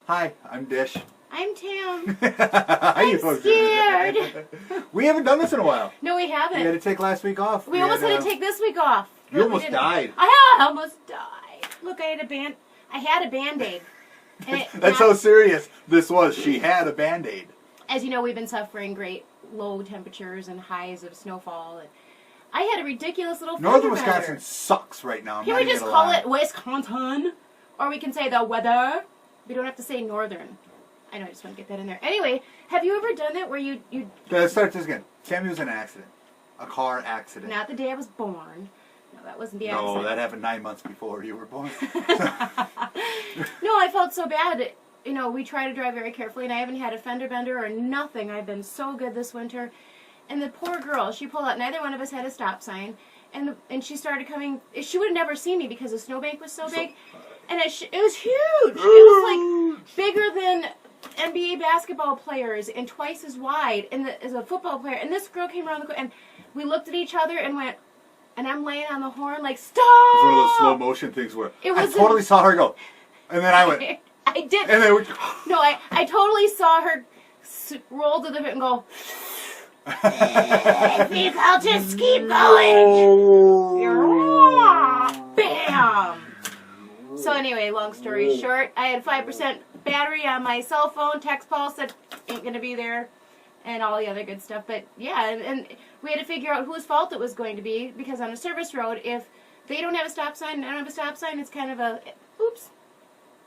Hi, I'm Dish. I'm Tam. I'm scared. We haven't done this in a while. No, we haven't. We had to take last week off. We almost had to take this week off. You almost died. I almost died. Look, I had a Band-Aid. That's how serious this was. She had a Band-Aid. As you know, we've been suffering great low temperatures and highs of snowfall. And I had a ridiculous little Northern Wisconsin sucks right now. Can we just call it Wisconsin? Or we can say the weather. We don't have to say northern. I know, I just want to get that in there. Anyway, have you ever done that where you... Let's start this again. Tammy was in an accident. A car accident. Not the day I was born. No, that wasn't the accident. No, that happened 9 months before you were born. No, I felt so bad. You know, we try to drive very carefully, and I haven't had a fender bender or nothing. I've been so good this winter. And the poor girl, she pulled out. Neither one of us had a stop sign. And she started coming. She would have never seen me because the snowbank was so big. And it was huge. It was like bigger than NBA basketball players and twice as wide as a football player. And this girl came around the corner, and we looked at each other and went, and I'm laying on the horn like, stop! It's one of those slow motion things where I totally saw her go. And then I went. I did. And then no, I totally saw her roll to the pit and go, I think I'll just keep going. Bam! So anyway, long story short, I had 5% battery on my cell phone. Text Paul said, ain't going to be there. And all the other good stuff. But yeah, and we had to figure out whose fault it was going to be. Because on a service road, if they don't have a stop sign and I don't have a stop sign, it's kind of a, oops.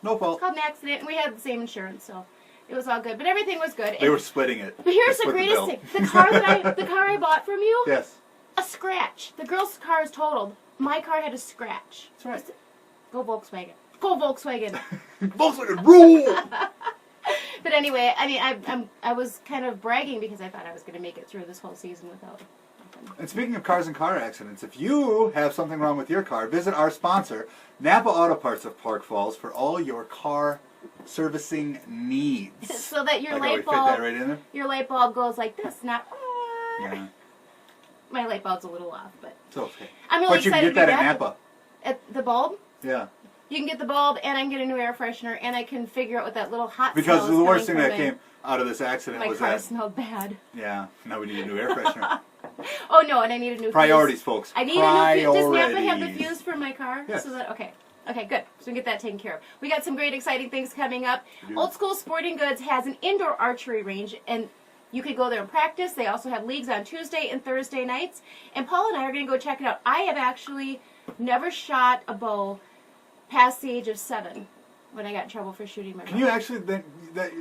No fault. It's called an accident. And we had the same insurance, so it was all good. But everything was good. They were splitting it. But here's the greatest thing. The car I bought from you? Yes. A scratch. The girl's car is totaled. My car had a scratch. That's right. Go Volkswagen. Go Volkswagen. Volkswagen rule! But anyway, I mean, I was kind of bragging because I thought I was going to make it through this whole season without nothing. And speaking of cars and car accidents, if you have something wrong with your car, visit our sponsor, Napa Auto Parts of Park Falls, for all your car servicing needs. So that your light Fit bulb, that right in there? your light bulb goes like this, not. Yeah. My light bulb's a little off, but It's okay. I'm really But you excited can get to be that back. at Napa. At the bulb? Yeah. You can get the bulb, and I can get a new air freshener, and I can figure out what that little hot Because smell is the worst thing coming that from came out of this accident my was car that. smelled bad. Yeah. Now we need a new air freshener. Oh no, and I need a new Priorities, fuse. folks. I need a new fuse. Does Napa have the Priorities. fuse for my car? Yes. So that, okay, good. So we get that taken care of. We got some great, exciting things coming up. do. Old School Sporting Goods has an indoor archery range, and you could go there and practice. They also have leagues on Tuesday and Thursday nights. And Paul and I are going to go check it out. I have actually never shot a bow past the age of 7 when I got in trouble for shooting my bow. Can you actually, that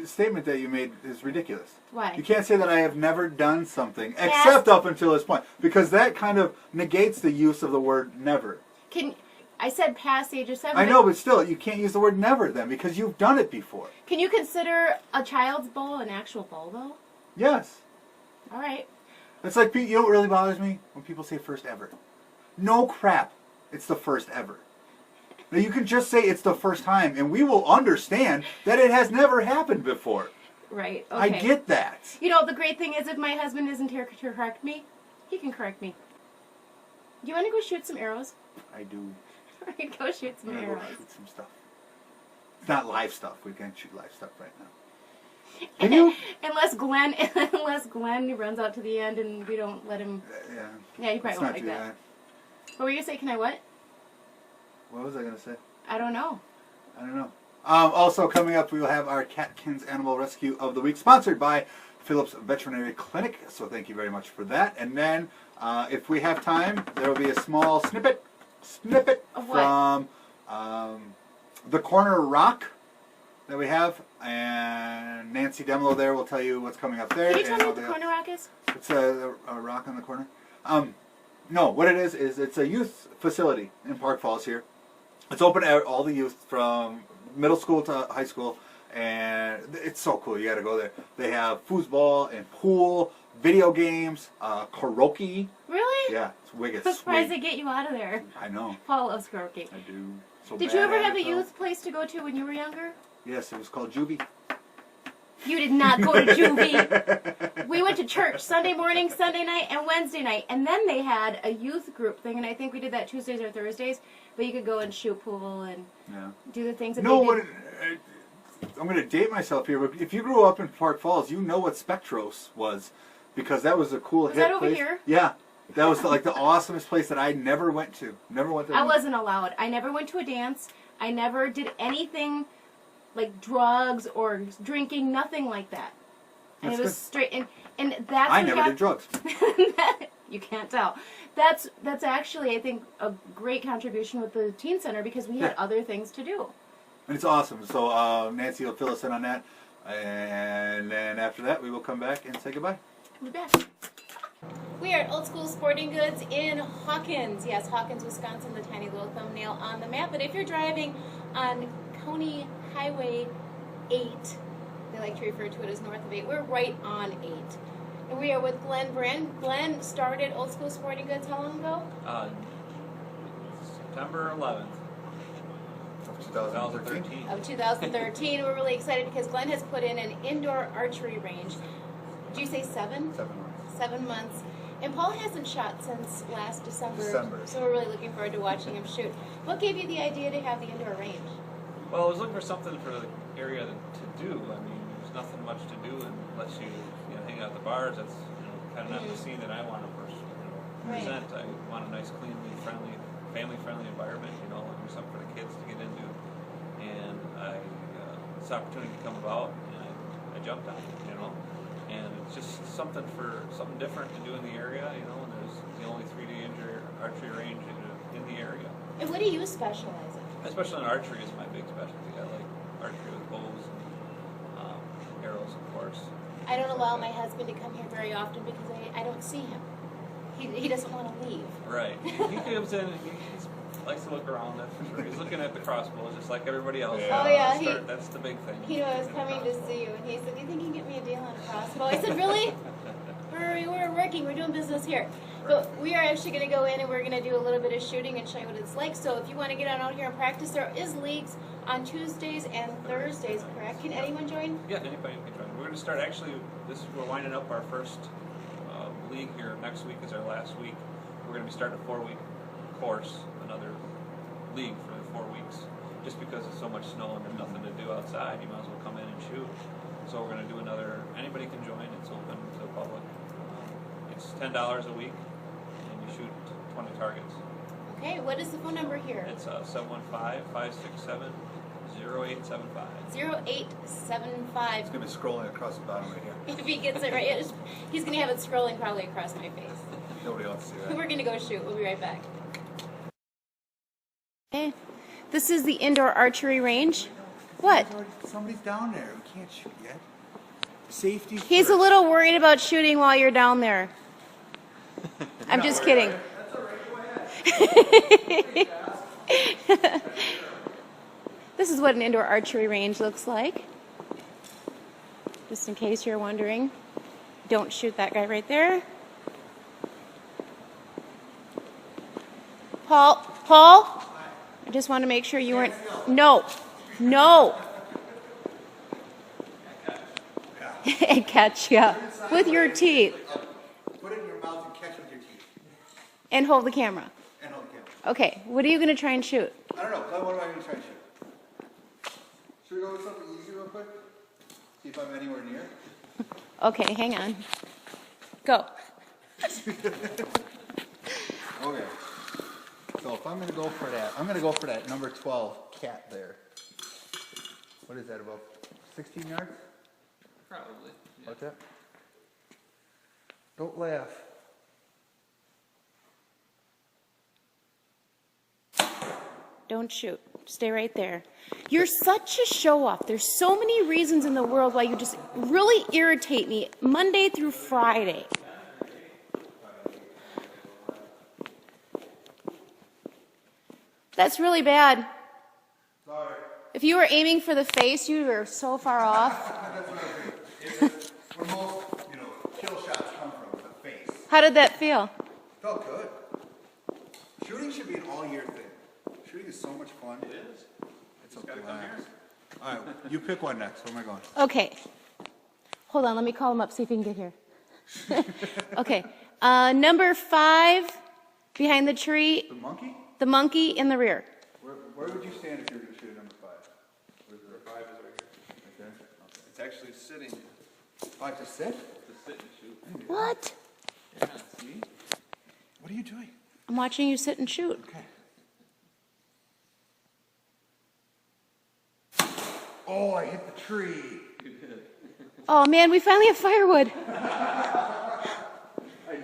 statement that you made is ridiculous. Why? You can't say that I have never done something, except up until this point, because that kind of negates the use of the word never. I said past the age of 7. I know, but still, you can't use the word never then, because you've done it before. Can you consider a child's bow an actual bow, though? Yes. All right. It's like, you know what really bothers me? When people say first ever. No crap. It's the first ever. Now, you can just say it's the first time, and we will understand that it has never happened before. Right. Okay. I get that. You know, the great thing is if my husband isn't here to correct me, he can correct me. Do you want to go shoot some arrows? I do. Right, go shoot some I'm gonna arrows. go shoot some stuff. It's not live stuff. We can't shoot live stuff right now. Can you? Unless Glenn runs out to the end and we don't let him. Yeah. Yeah, you probably Let's won't not like do that. that. What were you gonna say? Can I what? What was I going to say? I don't know. I don't know. Also coming up, we will have our Catkins Animal Rescue of the Week, sponsored by Phillips Veterinary Clinic. So thank you very much for that. And then, if we have time, there will be a small snippet Of what? from the Corner Rock that we have, and Nancy Dehmlow there will tell you what's coming up there. Can you tell and me all what the corner rock is? It's a rock on the corner. No, what it is it's a youth facility in Park Falls here. It's open to all the youth from middle school to high school, and it's so cool. You got to go there. They have foosball and pool, video games, karaoke. Really? Yeah, it's wicked. I'm surprised they Sweet. get you out of there. I know. Paul loves karaoke. I do. So Did bad you ever at have a it, though. youth place to go to when you were younger? Yes, it was called Juvie. You did not go to juvie. We went to church Sunday morning, Sunday night, and Wednesday night. And then they had a youth group thing, and I think we did that Tuesdays or Thursdays. But you could go and shoot pool and do the things that No, they what did. I'm going to date myself here, but if you grew up in Park Falls, you know what Spectros was, because that was a cool hip that over place. here? Yeah. That was like the awesomest place that I never went to. Never went there. I wasn't allowed. I never went to a dance. I never did anything like drugs or drinking, nothing like that. And That's it was good. straight, and that's I what never did drugs. You can't tell. That's actually, I think, a great contribution with the teen center because we had other things to do. And it's awesome. So Nancy will fill us in on that. And then after that, we will come back and say goodbye. We'll be back. We are at Old School Sporting Goods in Hawkins. Yes, Hawkins, Wisconsin, the tiny little thumbnail on the map. But if you're driving on County Highway 8, they like to refer to it as north of 8, we're right on 8. And we are with Glenn Brand. Glenn started Old School Sporting Goods how long ago? September 11th. 2013. Of 2013. We're really excited because Glenn has put in an indoor archery range. Did you say 7? 7 months. 7 months. And Paul hasn't shot since last December. So we're really looking forward to watching him shoot. What gave you the idea to have the indoor range? Well, I was looking for something for the area to do. I mean, there's nothing much to do unless you hang out at the bars. That's kind of not the scene that I want to present. I want a nice, cleanly, friendly, family-friendly environment. And something for the kids to get into. And this opportunity to come about, and I jumped on it. And it's just something different to do in the area. And there's the only 3D archery range in the area. And what do you specialize in? Especially in archery is my big specialty. I like archery with bows and arrows, of course. I don't allow my husband to come here very often because I don't see him. He doesn't want to leave. Right. He comes in and he likes to look around, that's for sure. He's looking at the crossbows just like everybody else. Yeah. Oh, yeah. That's the big thing. He knew I was coming to see you, and he said, do you think you can get me a deal on a crossbow? I said, really? We're working. We're doing business here. But we are actually going to go in and we're going to do a little bit of shooting and show you what it's like. So if you want to get on out here and practice, there is leagues on Tuesdays and Thursdays, correct? Can anyone join? Yeah, anybody can join. We're going to start we're winding up our first league here. Next week is our last week. We're going to be starting a 4-week course, another league for the 4 weeks. Just because it's so much snow and there's nothing to do outside, you might as well come in and shoot. So we're going to do anybody can join. It's open to the public. It's $10 a week, and you shoot 20 targets. Okay, what is the phone number here? It's 715-567-0875. 0875. It's going to be scrolling across the bottom right here. If he gets it right, he's going to have it scrolling probably across my face. Nobody wants to see that. We're going to go shoot. We'll be right back. Okay. This is the indoor archery range. What? Somebody's down there. We can't shoot yet. Safety He's first. a little worried about shooting while you're down there. I'm just kidding. This is what an indoor archery range looks like. Just in case you're wondering. Don't shoot that guy right there. Paul, I just want to make sure you weren't. No. And catch, yeah. With your teeth. Put it in your mouth and catch with your teeth. And hold the camera. And hold the camera. Okay, what are you going to try and shoot? I don't know. What am I going to try and shoot? Should we go with something easy real quick? See if I'm anywhere near. Okay, hang on. Go. Okay. So if I'm going to go for that, I'm going to go for that number 12 cat there. What is that, about 16 yards? Probably. Yeah. What's that? Don't laugh. Don't shoot. Stay right there. You're such a show-off. There's so many reasons in the world why you just really irritate me Monday through Friday. That's really bad. Sorry. If you were aiming for the face, you were so far off. That's what I think. Where most, kill shots come from, the face. How did that feel? Felt good. Shooting should be an all-year thing. Shooting is so much fun. It is. It's a blast. All right, you pick one next. Where am I going? Okay. Hold on, let me call him up, see if he can get here. Okay. Number 5, behind the tree. The monkey? The monkey in the rear. Where would you stand if you were going to shoot at number 5? Where's the 5 is right It's actually sitting. Oh, just sit? To sit and shoot. What? Yeah, see? What are you doing? I'm watching you sit and shoot. Okay. Oh, I hit the tree. Oh man, we finally have firewood. I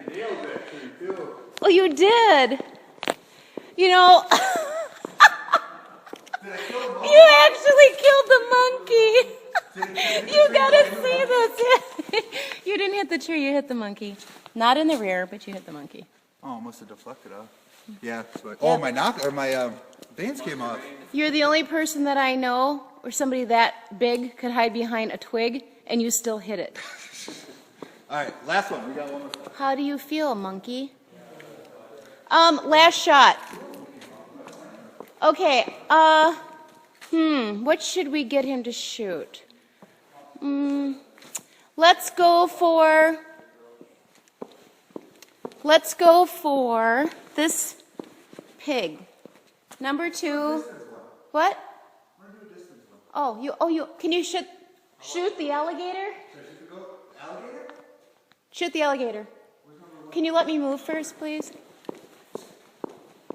nailed that tree too. Oh, you did. You know, Did I kill the monkey? you actually killed the monkey. You gotta see this. You didn't hit the tree, you hit the monkey. Not in the rear, but you hit the monkey. Oh, must have deflected off. Yeah. Oh, my bands came off. You're the only person that I know where somebody that big could hide behind a twig and you still hit it. All right, last one. We got one more. How do you feel, monkey? Last shot. Okay, what should we get him to shoot? Let's go for this pig. Number 2. What? Can you shoot the alligator? Alligator? Shoot the alligator. Can you let me move first, please?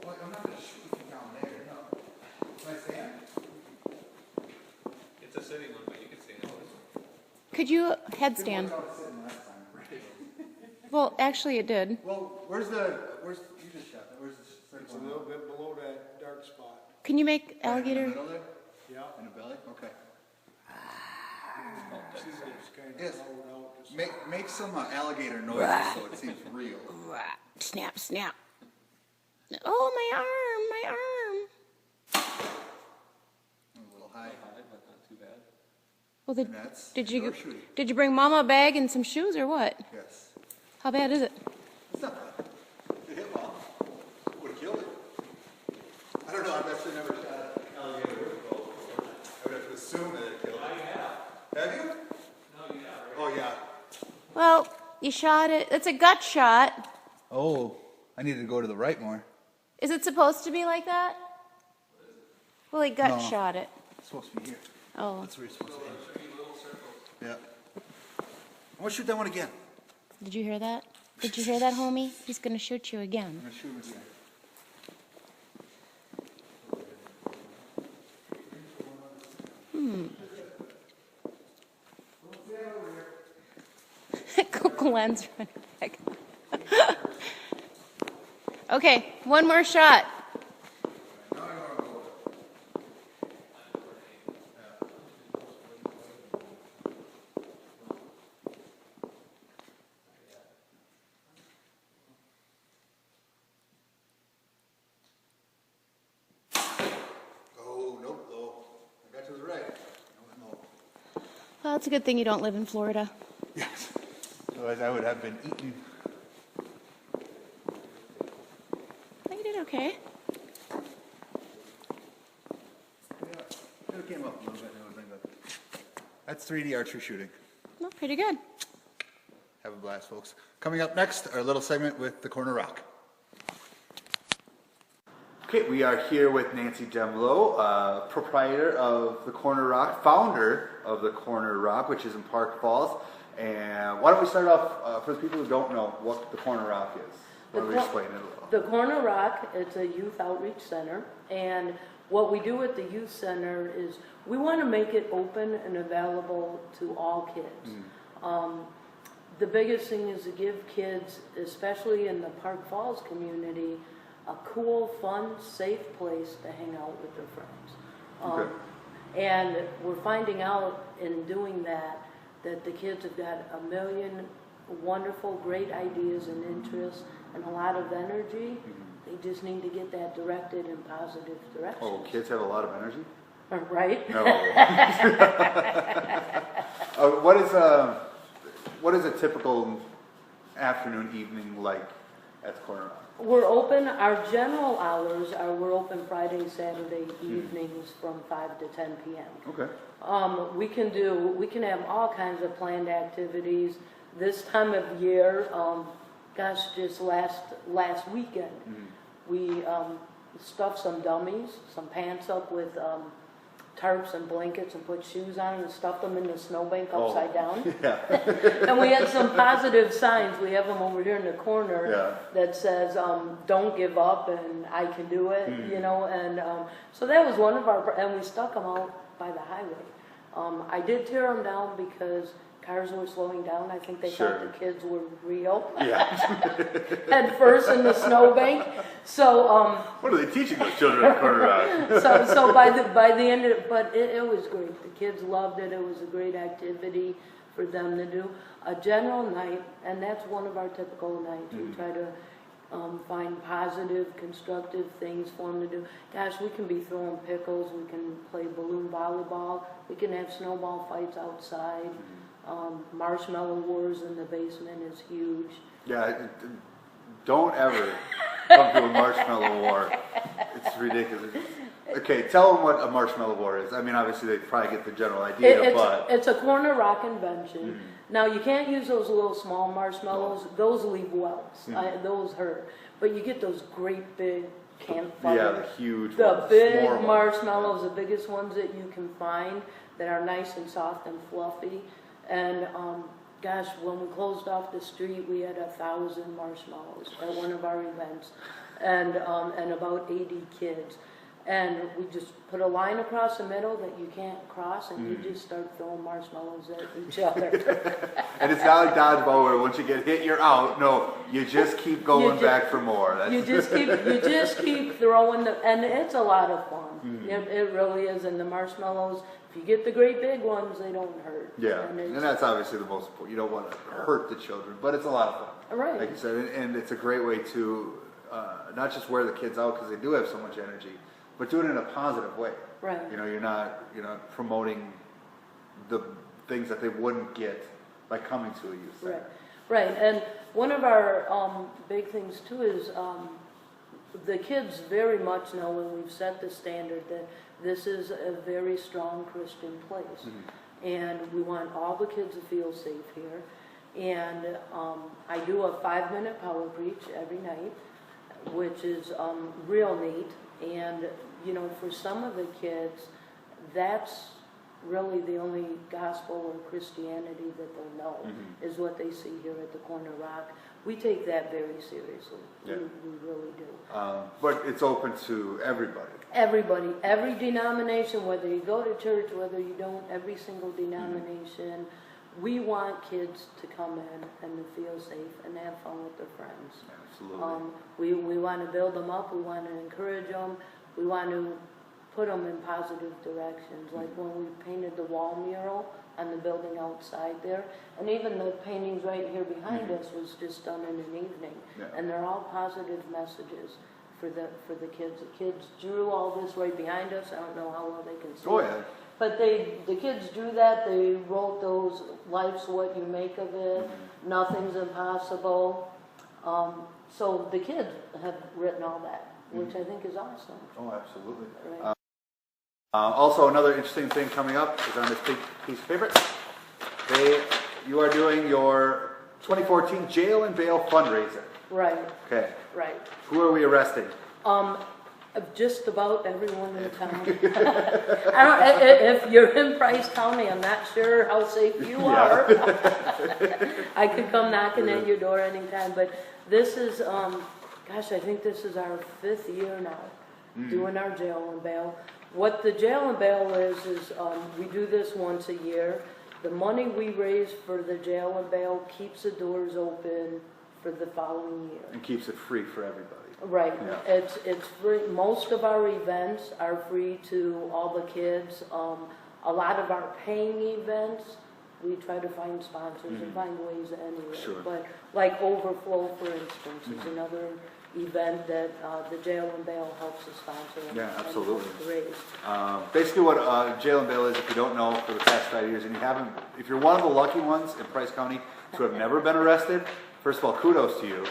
Well, I'm not going to shoot you down there, no. Can I stand? It's a sitting one, but you can stand. Could you headstand? Well, actually it did. Well, where's you just shot that? Where's the It's a little bit below that dark spot. Can you make In the alligator? middle there? Yeah. In the belly? Okay. See that it's kind of Yes. hollowed out. Just Make some alligator noises so it seems real. Snap, snap. Oh, my arm. A little high. But not too bad. Well, And that's did your you shooting. did you bring Mama a bag and some shoes or what? Yes. How bad is it? It's not bad. It hit well. Would have killed it. I don't know. I've actually never shot an alligator with a bow before. I would have to assume that it killed it. Have you? No, you got it. Oh, yeah. Well, you shot it. It's a gut shot. Oh, I needed to go to the right more. Is it supposed to be like that? Well, he gut No. shot it. It's supposed to be here. Oh. That's where you're supposed to be. Yeah. I want to shoot that one again. Did you hear that? Did you hear that, homie? He's gonna shoot you again. I'm going to shoot him again. Glenn's running back. Okay, one more shot. Oh, nope, though. I got to the right. No. Well, it's a good thing you don't live in Florida. Yes. Otherwise, I would have been eaten. You did okay. Yeah, could have came up a little bit and everything, but that's 3D archery shooting. Well, pretty good. Have a blast, folks. Coming up next, our little segment with the Corner Rock. Okay, we are here with Nancy Dehmlow, proprietor of the Corner Rock, founder of the Corner Rock, which is in Park Falls. And why don't we start off, for the people who don't know what the Corner Rock is? Why don't we explain it a little? The Corner Rock, it's a youth outreach center, and what we do at the youth center is we want to make it open and available to all kids. The biggest thing is to give kids, especially in the Park Falls community, a cool, fun, safe place to hang out with their friends. And we're finding out in doing that the kids have got a million wonderful, great ideas and interests and a lot of energy. They just need to get that directed in positive direction. Oh, kids have a lot of energy? Right? No. What is a typical afternoon, evening like at the Corner Rock? We're open, our general hours are, we're open Friday, Saturday evenings from 5 to 10 p.m. Okay. We can have all kinds of planned activities. This time of year, just last weekend, we stuffed some dummies, some pants up with tarps and blankets and put shoes on and stuffed them in the snowbank upside down. Yeah. And we had some positive signs. We have them over here in the corner Yeah. that says, don't give up and I can do it, you know. And so that was one of our, and we stuck them out by the highway. I did tear them down because cars were slowing down. I think they Sure. thought the kids were real. Yeah. Head first in the snowbank. So, What are they teaching those children at Corner Rock? so by the end of it, but it was great. The kids loved it. It was a great activity for them to do. A general night, and that's one of our typical nights. We try to find positive, constructive things for them to do. Gosh, we can be throwing pickles. We can play balloon volleyball. We can have snowball fights outside. Marshmallow wars in the basement is huge. Yeah, don't ever come to a marshmallow war. It's ridiculous. Okay, tell them what a marshmallow war is. I mean, obviously they probably get the general idea, but It's a corner rock invention. Now, you can't use those little small marshmallows. Those leave welts. Those hurt. But you get those great big campfire. yeah, the huge The ones, big s'more ones. marshmallows, the biggest ones that you can find that are nice and soft and fluffy. And gosh, when we closed off the street, we had 1,000 marshmallows at one of our events, and about 80 kids. And we just put a line across the middle that you can't cross, and you just start throwing marshmallows at each other. And it's not like dodgeball where once you get hit, you're out. No, you just keep going back for more. That's You just keep throwing them, and it's a lot of fun. It really is. And the marshmallows, if you get the great big ones, they don't hurt. Yeah, and and it's, that's obviously the most important. You don't want to hurt the children, but it's a lot of fun. Right. Like you said, and it's a great way to not just wear the kids out because they do have so much energy, but do it in a positive way. Right. You know, you're not promoting the things that they wouldn't get by coming to a youth center. Right. And one of our big things too is the kids very much know when we've set the standard that this is a very strong Christian place. And we want all the kids to feel safe here. And I do a 5-minute power preach every night, which is real neat. And, you know, for some of the kids, that's really the only gospel or Christianity that they'll know, is what they see here at the Corner Rock. We take that very seriously. Yeah. We really do. But it's open to everybody. Everybody, every denomination, whether you go to church, whether you don't, every single denomination, we want kids to come in and to feel safe and have fun with their friends. Absolutely. We want to build them up, we want to encourage them, we want to put them in positive directions, like when we painted the wall mural on the building outside there, and even the paintings right here behind us was just done in an evening, and they're all positive messages for the kids. The kids drew all this right behind us. I don't know how well they can see. Oh yeah. But the kids drew that. They wrote those, life's what you make of it, nothing's impossible. So the kids have written all that, which I think is awesome. Oh, absolutely. Right. Also, another interesting thing coming up is on this big piece of paper. You are doing your 2014 Jail and Bail fundraiser. Right, Okay. right. Who are we arresting? Just about everyone in town. If you're in Price County, I'm not sure how safe you are. I could come knocking at your door anytime, but this is, gosh, I think this is our 5th year now, doing our jail and bail. What the jail and bail is we do this once a year. The money we raise for the jail and bail keeps the doors open for the following year. And keeps it free for everybody. Right. Yeah. It's free. Most of our events are free to all the kids. A lot of our paying events, we try to find sponsors and find ways anyway. Sure. But like Overflow, for instance, is another event that the Jail and Bail helps to sponsor. Yeah, absolutely. And raise. Basically what Jail and Bail is, if you don't know, for the past 5 years, and you haven't, if you're one of the lucky ones in Price County to have never been arrested, first of all, kudos to you.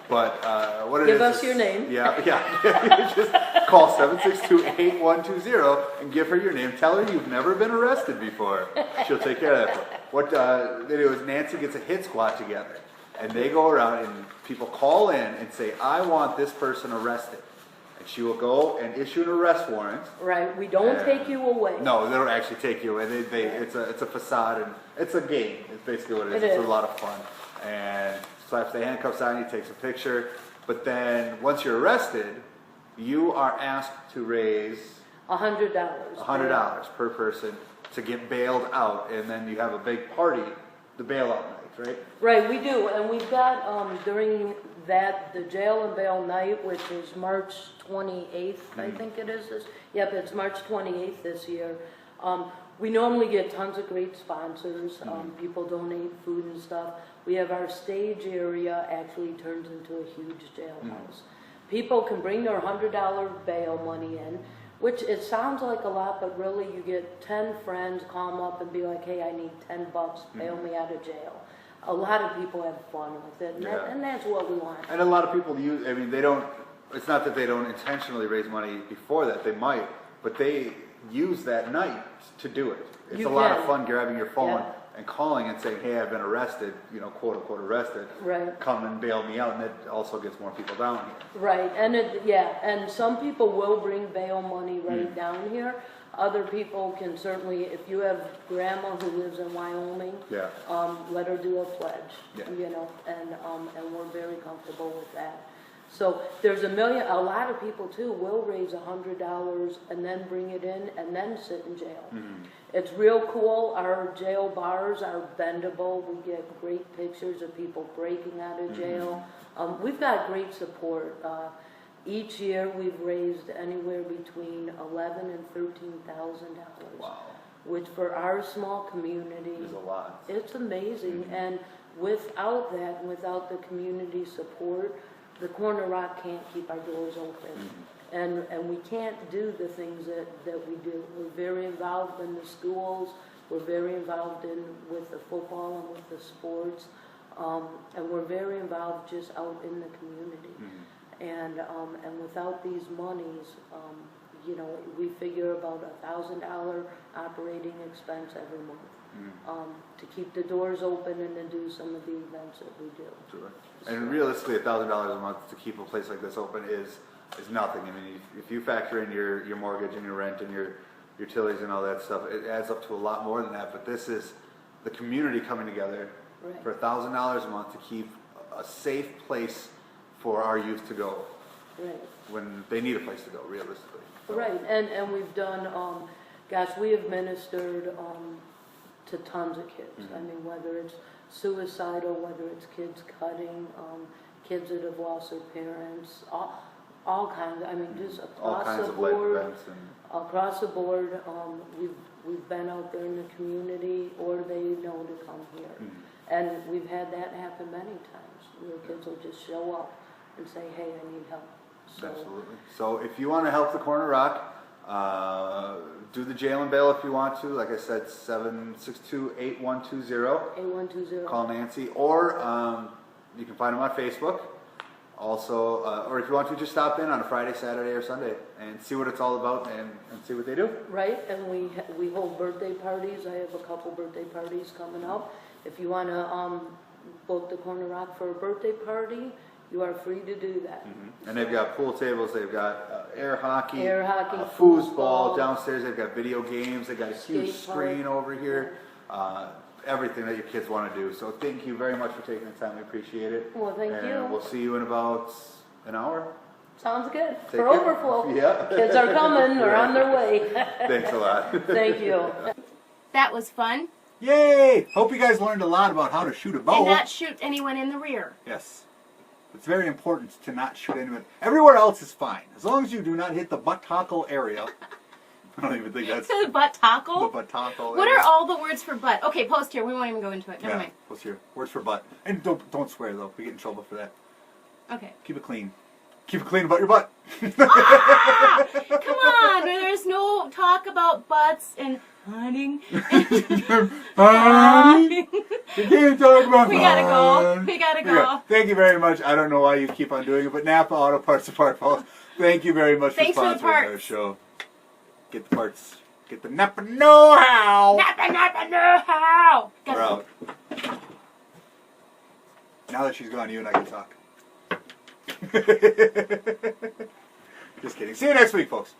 But what it is... Give us your name. Yeah. Just call 762-8120 and give her your name. Tell her you've never been arrested before. She'll take care of that. What they do is Nancy gets a hit squad together, and they go around and people call in and say, I want this person arrested. and she will go and issue an arrest warrant. Right, we don't And- take you away. No, they don't actually take you away. It's a facade, and it's a game. It's basically what it is. It It's is. a lot of fun. And slaps the handcuffs on you, takes a picture. But then once you're arrested, you are asked to raise $100. $100 per person to get bailed out, and then you have a big party, the bailout night, right? Right, we do, and we've got, during that, the jail and bail night, which is March 28th, I think it is this, yep, it's March 28th this year. We normally get tons of great sponsors, people donate food and stuff. We have our stage area actually turns into a huge jailhouse. People can bring their $100 bail money in, which it sounds like a lot, but really you get 10 friends, call them up and be like, hey, I need $10, bail me out of jail. A lot of people have fun with it, and, Yeah. and that's what we want. And a lot of people use, I mean, they don't, it's not that they don't intentionally raise money before that, they might, but they use that night to do it. It's You a lot of can. fun grabbing your phone Yeah. and calling and saying, hey, I've been arrested, you know, quote unquote arrested. Right. Come and bail me out, and it also gets more people down here. Right, and and some people will bring bail money right Mm. down here. Other people can certainly, if you have grandma who lives in Wyoming, Yeah. let her do a pledge, Yeah. you know, and we're very comfortable with that. So there's a lot of people too will raise $100 and then bring it in and then sit in jail. It's real cool. Our jail bars are bendable. We get great pictures of people breaking out of jail. We've got great support. Each year we've raised anywhere between $11,000 and $13,000. Wow. Which for our small community, There's a lot. it's amazing. And without that, and without the community support, the Corner Rock can't keep our doors open. And we can't do the things that we do. We're very involved in the schools. We're very involved with the football and with the sports. And we're very involved just out in the community. And without these monies, you know, we figure about $1,000 operating expense every month to keep the doors open and to do some of the events that we do. Sure. And realistically, $1,000 a month to keep a place like this open is nothing. I mean, if you factor in your mortgage and your rent and your utilities and all that stuff, it adds up to a lot more than that. But this is the community coming together Right. for $1,000 a month to keep a safe place for our youth to go Right. when they need a place to go, realistically. So, Right, and we've done, gosh, we have ministered to tons of kids. I mean, whether it's suicidal, whether it's kids cutting, kids that have lost their parents, all kinds. I mean, just all across kinds the of life board. events. And, Across the board, we've been out there in the community, or they know to come here, and we've had that happen many times. Where kids will just show up and say, "Hey, I need help." So, absolutely. So if you want to help the Corner Rock, do the jail and bail if you want to. Like I said, 762-8120. 8120. Call Nancy, or you can find them on Facebook. Also, or if you want to, just stop in on a Friday, Saturday, or Sunday and see what it's all about and see what they do. Right, and we hold birthday parties. I have a couple birthday parties coming up. If you want to book the Corner Rock for a birthday party, you are free to do that. And they've got pool tables, they've got air hockey, foosball, foosball downstairs, they've got video games, they've got a huge Skate park. screen over here. Everything that your kids want to do. So thank you very much for taking the time. We appreciate it. Well, thank and you. We'll see you in about an hour. Sounds good. Take For care. overflow. Yeah. Kids are coming. They're on their way. Thanks a lot. Thank you. That was fun. Yay! Hope you guys learned a lot about how to shoot a bow. And not shoot anyone in the rear. Yes. It's very important to not shoot anyone. Everywhere else is fine. As long as you do not hit the butt-tockle area. I don't even think that's The butt tackle? the butt-tockle What area. are all the words for butt? Okay, post here. We won't even go into it. Never Yeah, mind. what's here? Words for butt. And don't swear, though. We get in trouble for that. Okay. Keep it clean. Keep it clean about your butt. Ah! Come on. There's no talk about butts and hunting. Honey, you can't talk about We gotta go. fun. We gotta Yeah. go. Thank you very much. I don't know why you keep on doing it, but Napa Auto Parts of Parkville, thank you very much Thanks for for the sponsoring our parts. show. Get the parts. Get the Napa know-how. Napa know-how. We're out. Now that she's gone, you and I can talk. Just kidding. See you next week, folks.